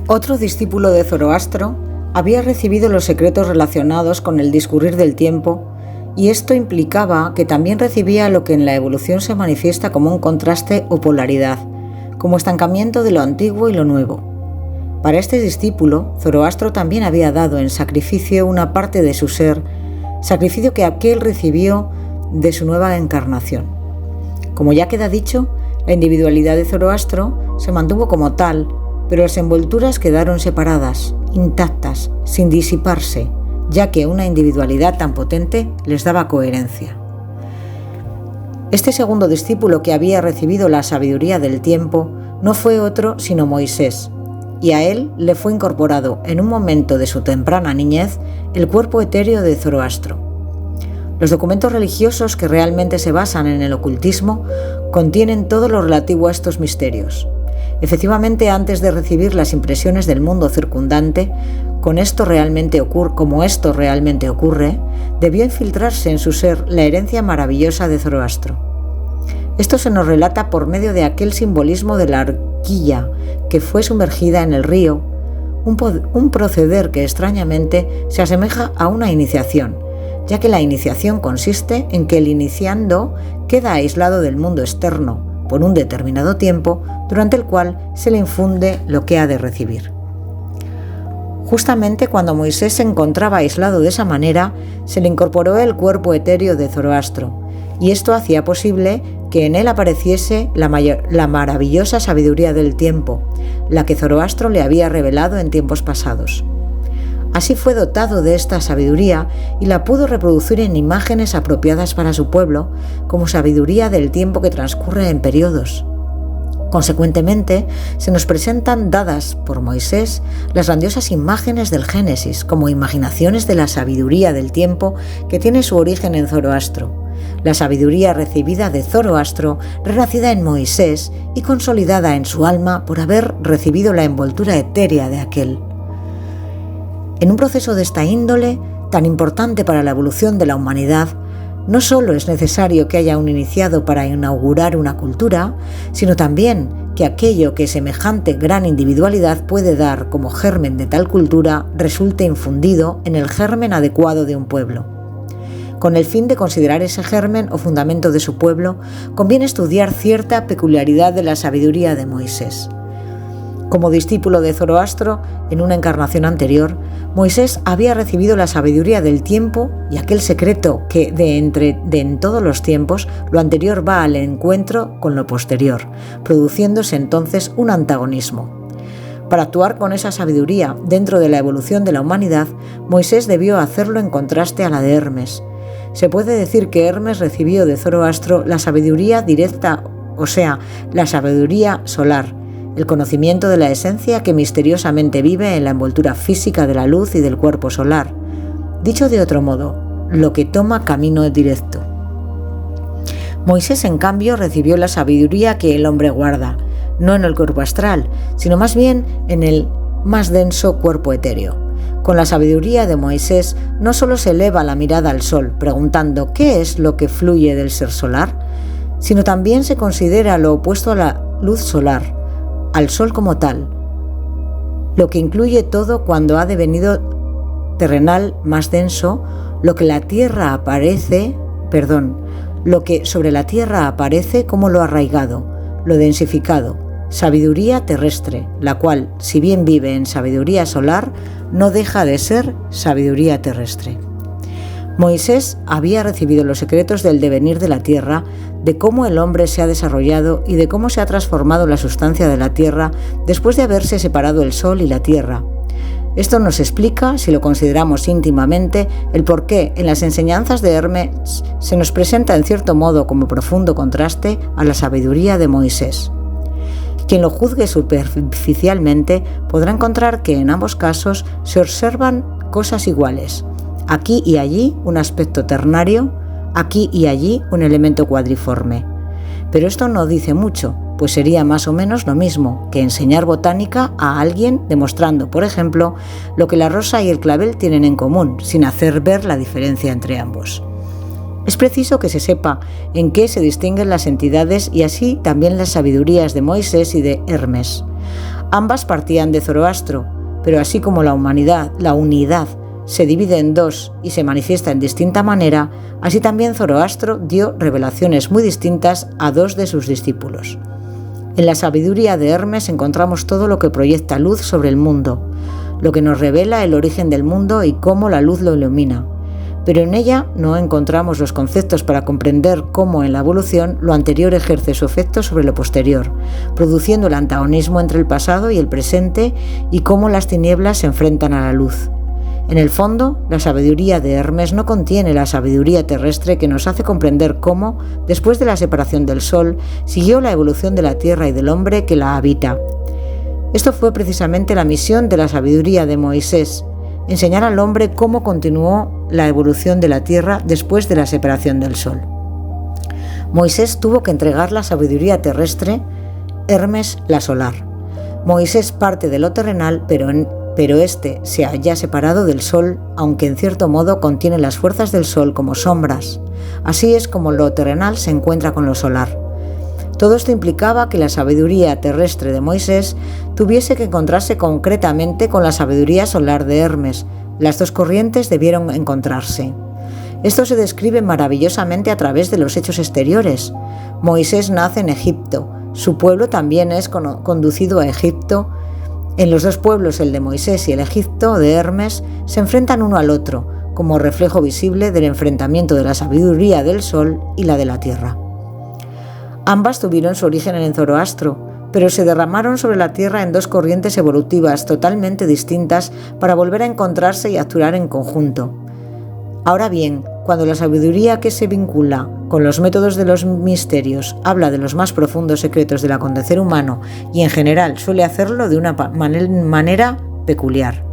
Otro discípulo de Zoroastro había recibido los secretos relacionados con el discurrir del tiempo, y esto implicaba que también recibía lo que en la evolución se manifiesta como un contraste o polaridad, como estancamiento de lo antiguo y lo nuevo. Para este discípulo, Zoroastro también había dado en sacrificio una parte de su ser, sacrificio que aquel recibió de su nueva encarnación. Como ya queda dicho, la individualidad de Zoroastro se mantuvo como tal, pero las envolturas quedaron separadas, intactas, sin disiparse, ya que una individualidad tan potente les daba coherencia. Este segundo discípulo que había recibido la sabiduría del tiempo no fue otro sino Moisés, y a él le fue incorporado en un momento de su temprana niñez el cuerpo etéreo de Zoroastro. Los documentos religiosos que realmente se basan en el ocultismo contienen todo lo relativo a estos misterios. Efectivamente, antes de recibir las impresiones del mundo circundante, como esto realmente ocurre, debió infiltrarse en su ser la herencia maravillosa de Zoroastro. Esto se nos relata por medio de aquel simbolismo de la arquilla que fue sumergida en el río, un proceder que extrañamente se asemeja a una iniciación, ya que la iniciación consiste en que el iniciando queda aislado del mundo externo por un determinado tiempo, durante el cual se le infunde lo que ha de recibir. Justamente cuando Moisés se encontraba aislado de esa manera, se le incorporó el cuerpo etéreo de Zoroastro, y esto hacía posible que en él apareciese la maravillosa sabiduría del tiempo, la que Zoroastro le había revelado en tiempos pasados. Así fue dotado de esta sabiduría y la pudo reproducir en imágenes apropiadas para su pueblo, como sabiduría del tiempo que transcurre en periodos. Consecuentemente, se nos presentan dadas por Moisés las grandiosas imágenes del Génesis como imaginaciones de la sabiduría del tiempo que tiene su origen en Zoroastro, la sabiduría recibida de Zoroastro, renacida en Moisés y consolidada en su alma por haber recibido la envoltura etérea de aquel. En un proceso de esta índole, tan importante para la evolución de la humanidad, no solo es necesario que haya un iniciado para inaugurar una cultura, sino también que aquello que semejante gran individualidad puede dar como germen de tal cultura resulte infundido en el germen adecuado de un pueblo. Con el fin de considerar ese germen o fundamento de su pueblo, conviene estudiar cierta peculiaridad de la sabiduría de Moisés. Como discípulo de Zoroastro, en una encarnación anterior, Moisés había recibido la sabiduría del tiempo y aquel secreto que de en todos los tiempos lo anterior va al encuentro con lo posterior, produciéndose entonces un antagonismo. Para actuar con esa sabiduría dentro de la evolución de la humanidad, Moisés debió hacerlo en contraste a la de Hermes. Se puede decir que Hermes recibió de Zoroastro la sabiduría directa, o sea, la sabiduría solar, el conocimiento de la esencia que misteriosamente vive en la envoltura física de la luz y del cuerpo solar. Dicho de otro modo, lo que toma camino directo. Moisés, en cambio, recibió la sabiduría que el hombre guarda, no en el cuerpo astral, sino más bien en el más denso cuerpo etéreo. Con la sabiduría de Moisés no solo se eleva la mirada al sol, preguntando ¿qué es lo que fluye del ser solar?, sino también se considera lo opuesto a la luz solar, al sol como tal, lo que incluye todo cuando ha devenido terrenal más denso, lo que sobre la tierra aparece como lo arraigado, lo densificado, sabiduría terrestre, la cual, si bien vive en sabiduría solar, no deja de ser sabiduría terrestre. Moisés había recibido los secretos del devenir de la tierra, de cómo el hombre se ha desarrollado y de cómo se ha transformado la sustancia de la tierra después de haberse separado el sol y la tierra. Esto nos explica, si lo consideramos íntimamente, el por qué en las enseñanzas de Hermes se nos presenta en cierto modo como profundo contraste a la sabiduría de Moisés. Quien lo juzgue superficialmente podrá encontrar que en ambos casos se observan cosas iguales. Aquí y allí un aspecto ternario, aquí y allí un elemento cuadriforme. Pero esto no dice mucho, pues sería más o menos lo mismo que enseñar botánica a alguien demostrando, por ejemplo, lo que la rosa y el clavel tienen en común, sin hacer ver la diferencia entre ambos. Es preciso que se sepa en qué se distinguen las entidades y así también las sabidurías de Moisés y de Hermes. Ambas partían de Zoroastro, pero así como la unidad se divide en dos y se manifiesta en distinta manera, así también Zoroastro dio revelaciones muy distintas a dos de sus discípulos. En la sabiduría de Hermes encontramos todo lo que proyecta luz sobre el mundo, lo que nos revela el origen del mundo y cómo la luz lo ilumina. Pero en ella no encontramos los conceptos para comprender cómo en la evolución lo anterior ejerce su efecto sobre lo posterior, produciendo el antagonismo entre el pasado y el presente y cómo las tinieblas se enfrentan a la luz. En el fondo, la sabiduría de Hermes no contiene la sabiduría terrestre que nos hace comprender cómo, después de la separación del Sol, siguió la evolución de la Tierra y del hombre que la habita. Esto fue precisamente la misión de la sabiduría de Moisés, enseñar al hombre cómo continuó la evolución de la Tierra después de la separación del Sol. Moisés tuvo que entregar la sabiduría terrestre, Hermes la solar. Moisés parte de lo terrenal, pero este se halla separado del Sol, aunque en cierto modo contiene las fuerzas del Sol como sombras. Así es como lo terrenal se encuentra con lo solar. Todo esto implicaba que la sabiduría terrestre de Moisés tuviese que encontrarse concretamente con la sabiduría solar de Hermes. Las dos corrientes debieron encontrarse. Esto se describe maravillosamente a través de los hechos exteriores. Moisés nace en Egipto. Su pueblo también es conducido a Egipto. En los dos pueblos, el de Moisés y el Egipto de Hermes, se enfrentan uno al otro, como reflejo visible del enfrentamiento de la sabiduría del Sol y la de la Tierra. Ambas tuvieron su origen en Zoroastro, pero se derramaron sobre la Tierra en dos corrientes evolutivas totalmente distintas para volver a encontrarse y actuar en conjunto. Ahora bien, cuando la sabiduría que se vincula con los métodos de los misterios habla de los más profundos secretos del acontecer humano y en general suele hacerlo de una manera peculiar.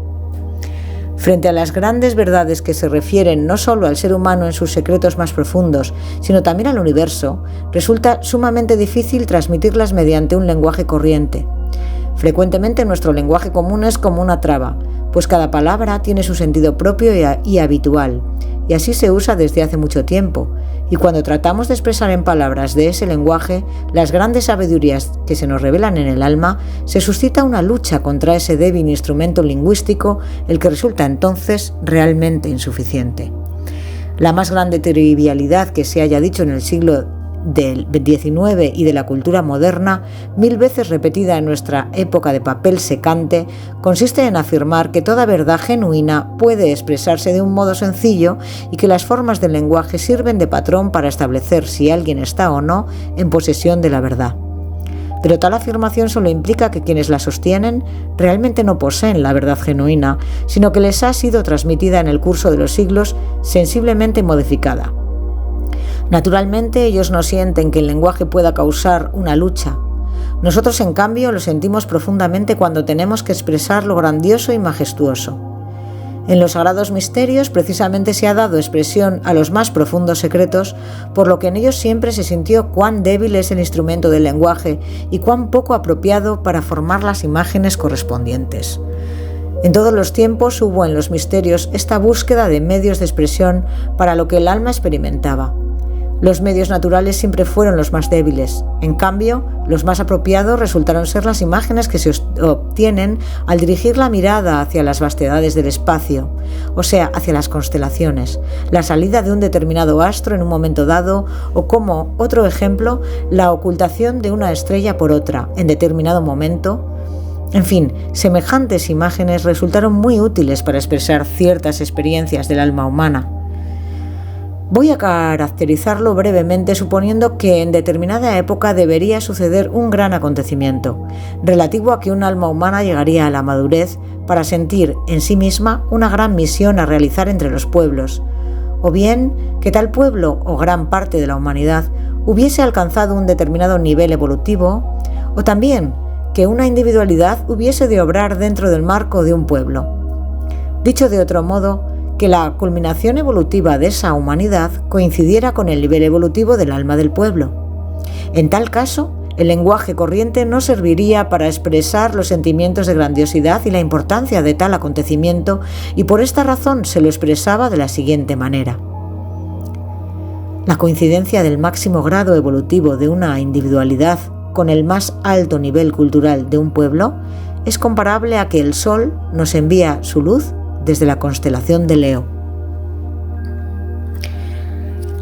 Frente a las grandes verdades que se refieren no solo al ser humano en sus secretos más profundos, sino también al universo, resulta sumamente difícil transmitirlas mediante un lenguaje corriente. Frecuentemente nuestro lenguaje común es como una traba, pues cada palabra tiene su sentido propio y habitual, y así se usa desde hace mucho tiempo, y cuando tratamos de expresar en palabras de ese lenguaje las grandes sabidurías que se nos revelan en el alma, se suscita una lucha contra ese débil instrumento lingüístico, el que resulta entonces realmente insuficiente. La más grande trivialidad que se haya dicho en el siglo del XIX y de la cultura moderna, 1000 veces repetida en nuestra época de papel secante, consiste en afirmar que toda verdad genuina puede expresarse de un modo sencillo y que las formas del lenguaje sirven de patrón para establecer si alguien está o no en posesión de la verdad. Pero tal afirmación solo implica que quienes la sostienen realmente no poseen la verdad genuina, sino que les ha sido transmitida en el curso de los siglos sensiblemente modificada. Naturalmente, ellos no sienten que el lenguaje pueda causar una lucha. Nosotros, en cambio, lo sentimos profundamente cuando tenemos que expresar lo grandioso y majestuoso. En los sagrados misterios, precisamente se ha dado expresión a los más profundos secretos, por lo que en ellos siempre se sintió cuán débil es el instrumento del lenguaje y cuán poco apropiado para formar las imágenes correspondientes. En todos los tiempos hubo en los misterios esta búsqueda de medios de expresión para lo que el alma experimentaba. Los medios naturales siempre fueron los más débiles. En cambio, los más apropiados resultaron ser las imágenes que se obtienen al dirigir la mirada hacia las vastedades del espacio, o sea, hacia las constelaciones, la salida de un determinado astro en un momento dado, o como otro ejemplo, la ocultación de una estrella por otra en determinado momento. En fin, semejantes imágenes resultaron muy útiles para expresar ciertas experiencias del alma humana. Voy a caracterizarlo brevemente suponiendo que en determinada época debería suceder un gran acontecimiento, relativo a que un alma humana llegaría a la madurez para sentir en sí misma una gran misión a realizar entre los pueblos, o bien que tal pueblo o gran parte de la humanidad hubiese alcanzado un determinado nivel evolutivo, o también que una individualidad hubiese de obrar dentro del marco de un pueblo. Dicho de otro modo, que la culminación evolutiva de esa humanidad coincidiera con el nivel evolutivo del alma del pueblo. En tal caso, el lenguaje corriente no serviría para expresar los sentimientos de grandiosidad y la importancia de tal acontecimiento, y por esta razón se lo expresaba de la siguiente manera. La coincidencia del máximo grado evolutivo de una individualidad con el más alto nivel cultural de un pueblo es comparable a que el Sol nos envía su luz desde la constelación de Leo.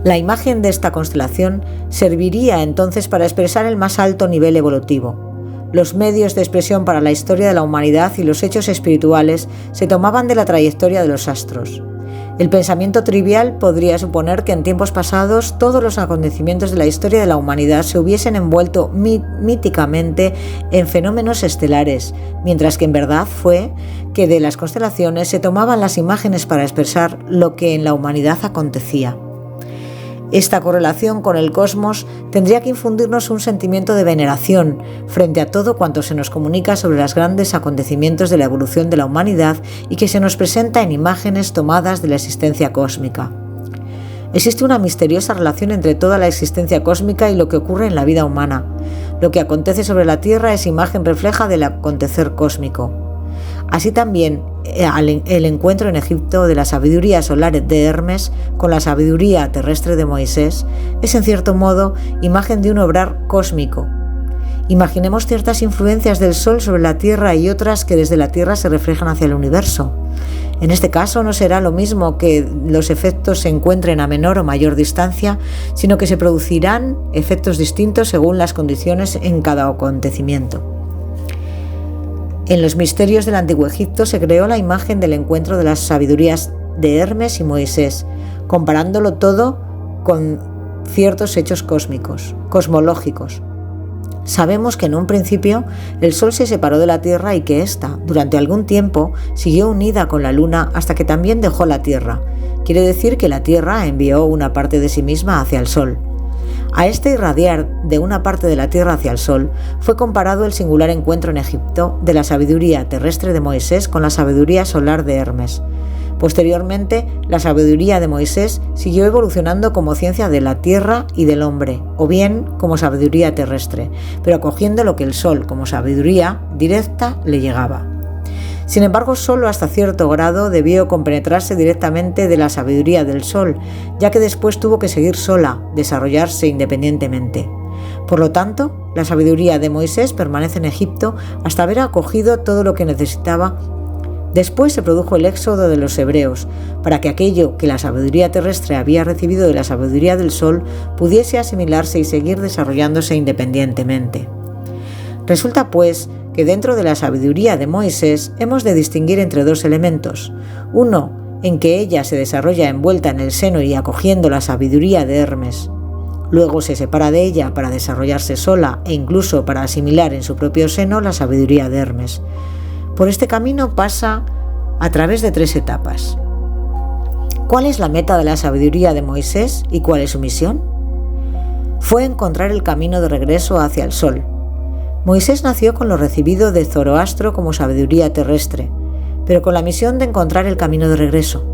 La imagen de esta constelación serviría entonces para expresar el más alto nivel evolutivo. Los medios de expresión para la historia de la humanidad y los hechos espirituales se tomaban de la trayectoria de los astros. El pensamiento trivial podría suponer que en tiempos pasados todos los acontecimientos de la historia de la humanidad se hubiesen envuelto míticamente en fenómenos estelares, mientras que en verdad fue que de las constelaciones se tomaban las imágenes para expresar lo que en la humanidad acontecía. Esta correlación con el cosmos tendría que infundirnos un sentimiento de veneración frente a todo cuanto se nos comunica sobre los grandes acontecimientos de la evolución de la humanidad y que se nos presenta en imágenes tomadas de la existencia cósmica. Existe una misteriosa relación entre toda la existencia cósmica y lo que ocurre en la vida humana. Lo que acontece sobre la Tierra es imagen refleja del acontecer cósmico. Así también, el encuentro en Egipto de la sabiduría solar de Hermes con la sabiduría terrestre de Moisés es en cierto modo imagen de un obrar cósmico. Imaginemos ciertas influencias del Sol sobre la Tierra y otras que desde la Tierra se reflejan hacia el universo. En este caso no será lo mismo que los efectos se encuentren a menor o mayor distancia, sino que se producirán efectos distintos según las condiciones en cada acontecimiento. En los misterios del Antiguo Egipto se creó la imagen del encuentro de las sabidurías de Hermes y Moisés, comparándolo todo con ciertos hechos cosmológicos. Sabemos que en un principio el Sol se separó de la Tierra y que ésta, durante algún tiempo, siguió unida con la Luna hasta que también dejó la Tierra. Quiere decir que la Tierra envió una parte de sí misma hacia el Sol. A este irradiar de una parte de la Tierra hacia el Sol fue comparado el singular encuentro en Egipto de la sabiduría terrestre de Moisés con la sabiduría solar de Hermes. Posteriormente, la sabiduría de Moisés siguió evolucionando como ciencia de la Tierra y del hombre, o bien como sabiduría terrestre, pero acogiendo lo que el Sol, como sabiduría directa, le llegaba. Sin embargo, solo hasta cierto grado debió compenetrarse directamente de la sabiduría del Sol, ya que después tuvo que seguir sola, desarrollarse independientemente. Por lo tanto, la sabiduría de Moisés permanece en Egipto hasta haber acogido todo lo que necesitaba. Después se produjo el éxodo de los hebreos, para que aquello que la sabiduría terrestre había recibido de la sabiduría del Sol pudiese asimilarse y seguir desarrollándose independientemente. Resulta, pues, que dentro de la sabiduría de Moisés hemos de distinguir entre dos elementos. Uno, en que ella se desarrolla envuelta en el seno y acogiendo la sabiduría de Hermes. Luego se separa de ella para desarrollarse sola e incluso para asimilar en su propio seno la sabiduría de Hermes. Por este camino pasa a través de 3 etapas. ¿Cuál es la meta de la sabiduría de Moisés y cuál es su misión? Fue encontrar el camino de regreso hacia el Sol. Moisés nació con lo recibido de Zoroastro como sabiduría terrestre, pero con la misión de encontrar el camino de regreso.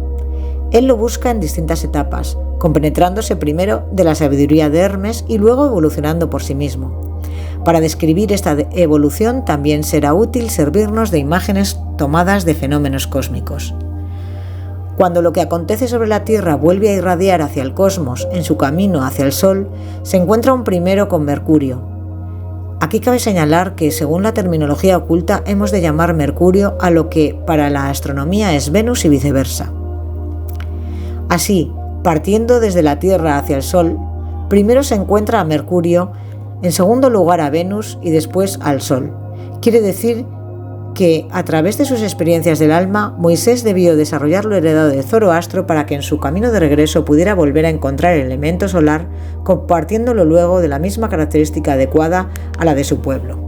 Él lo busca en distintas etapas, compenetrándose primero de la sabiduría de Hermes y luego evolucionando por sí mismo. Para describir esta evolución también será útil servirnos de imágenes tomadas de fenómenos cósmicos. Cuando lo que acontece sobre la Tierra vuelve a irradiar hacia el cosmos en su camino hacia el Sol, se encuentra un primero con Mercurio. Aquí cabe señalar que, según la terminología oculta, hemos de llamar Mercurio a lo que para la astronomía es Venus y viceversa. Así, partiendo desde la Tierra hacia el Sol, primero se encuentra a Mercurio, en segundo lugar a Venus y después al Sol. Quiere decir que, a través de sus experiencias del alma, Moisés debió desarrollar lo heredado de Zoroastro para que en su camino de regreso pudiera volver a encontrar el elemento solar, compartiéndolo luego de la misma característica adecuada a la de su pueblo.